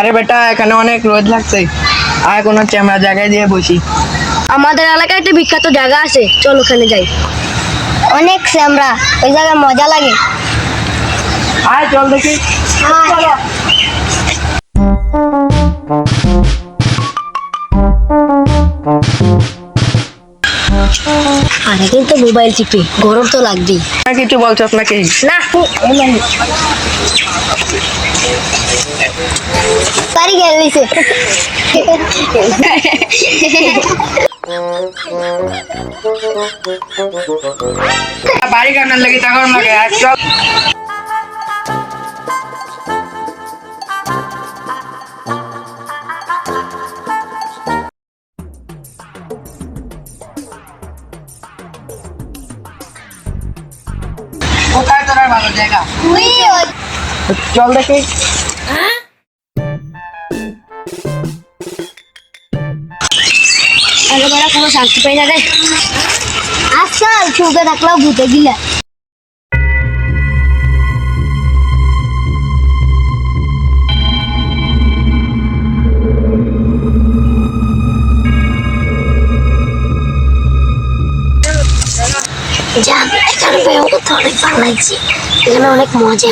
আরে বেটা এখানে অনেক রোদ লাগছে, আর কোনো আমরা জায়গায় দিয়ে বসি। আমাদের এলাকায় একটা বিখ্যাত জায়গা আছে, চল ওখানে যাই। অনেক আমরা ওই জায়গায় মজা লাগে। আয় চল দেখি। আরে কিন্তু মোবাইল টিপি, গরম তো লাগবেই। কিছু বলছো আপনাকে? না বাড়ি গেছে। বাড়ি কাটার লাগে তা গরম লাগে। আর চল কোথায় তোর আর ভালো জায়গা? চল দেখি। আরে বড় কোনো শান্তি পাই না রে। আচ্ছা চুপে থাকলেও ভূতে গিলা। জান এখানে পেয়ে তো অনেক ভালো লাগছে, এখানে অনেক মজা।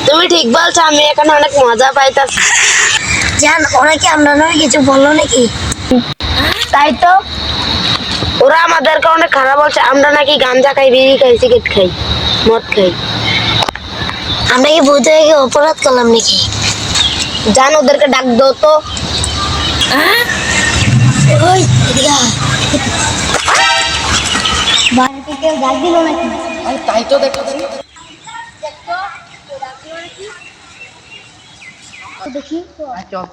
তুমি ঠিক বলছো, আমি এখানে অনেক মজা পাইতাছি। জান অনেকে আমরা নয় কিছু বললো নাকি? তাই তো ওরা আমাদেরকে অনেক খারাপ বলছে, আমরা নাকি গাঞ্জা খাই, বিড়ি খাই, সিগারেট খাই, মদ খাই। আমরা কি ভূতে গিয়ে অপরাধ করলাম নাকি? জান ওদেরকে ডাক দাও তো। ওই বাড়িতে কেউ ডাক দিল নাকি? তাই তো দেখছি। দেখি চল।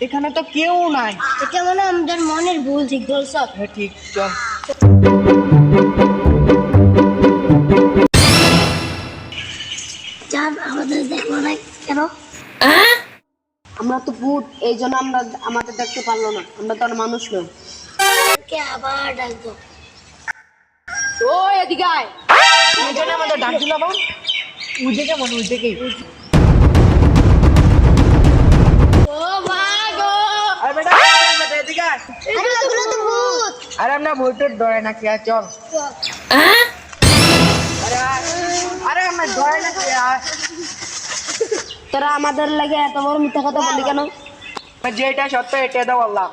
এখানে তো কেউ নাই। এটা মনে হয় আমাদের মনের ভুল। ঠিক বলছ। হ্যাঁ ঠিক, চল। জান আমাদের দেখলো না কেন? আমরা তো ভূত, এই জন্য আমরা আমাদের দেখতে পারলো না, আমরা তো আর মানুষ নই। কে আবার ডাকবো? ও এদিকে আয়। এই জন্য আমাদের ডাক দিল বা উঠে কেমন উঠে কি? ও মা গো, আরে বেটা এদিকে আয়। আরে ওগুলো তো ভূত। আরে আমরা ভূতের ডরে নাকি? আর চল। আরে আরে আমরা ডরে নাকি? আর তোরা আমাদের লাগে এত বড় মিথ্যা কথা বলি কেন? যেটা সত্য এটা দাও আল্লাহ।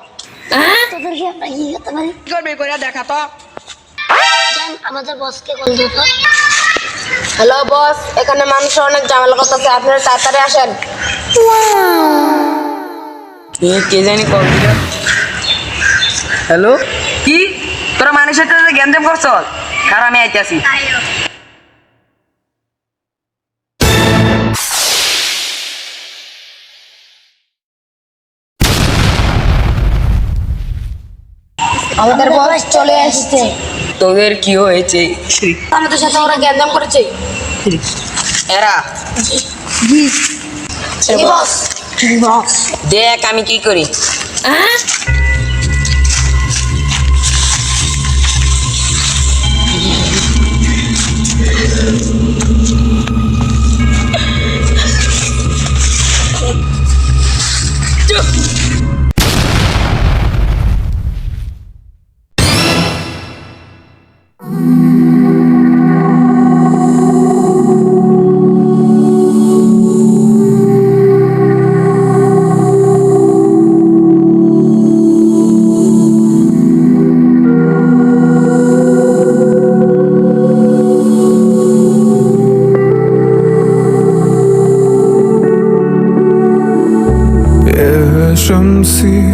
তোদেরকে আমরা কি করতে পারি? কি করবি করে দেখা তো। জান আমাদের বসকে কল দিও তো। হ্যালো বস, এখানে মানুষ অনেক ঝামেলা করতেছে, আপনারা তাড়াতাড়ি আসেন। কে জানি কল দিল। হ্যালো, কি তোরা মানুষের সাথে গেমদেম করছ? কারণ আমি আইতাছি। আমাদের বস চলে আসছে। তোদের কি হয়েছে? আমাদের সাথে ওরা গ্যাঞ্জাম করেছে। এরা বস দেখ আমি কি করি। شمسي